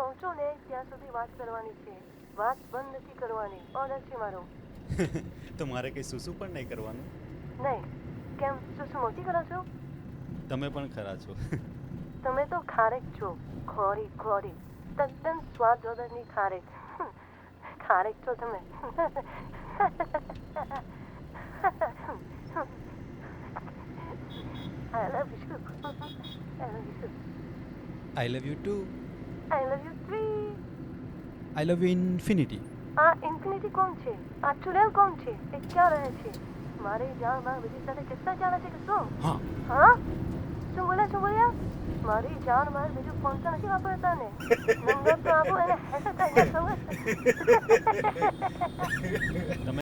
પહોંચો ને ત્યાં સુધી વાત કરવાની છે. વાત બંધ નથી કરવાની. ઓર્ડર છે મારો. તો મારે કંઈ સૂસું પણ નહીં કરવાનું. નહીં. કેમ શું મોટી કરો છો? તમે પણ ખરા છો. તમે તો ખારેક છો. ખોરી ખોરી. તદ્દન સ્વાદ વગરની ખારેક. ખારેક છો તમે. I love you. I love you. I love you too. I love you three. I love you infinity. આ ઇન્ફિનિટી કોણ છે? આ ચુડેલ કોણ છે? એ ક્યાં રહે છે? મારે જાણમાં બીજી સાથે કિસ્સા ચાલે છે કે શું? હા. હા? શું બોલ્યા? મારી જાણમાં બીજું ફોન તો નથી વાપરતા ને? નંબર તો આપો એને હેસે થાય ખબર. તમે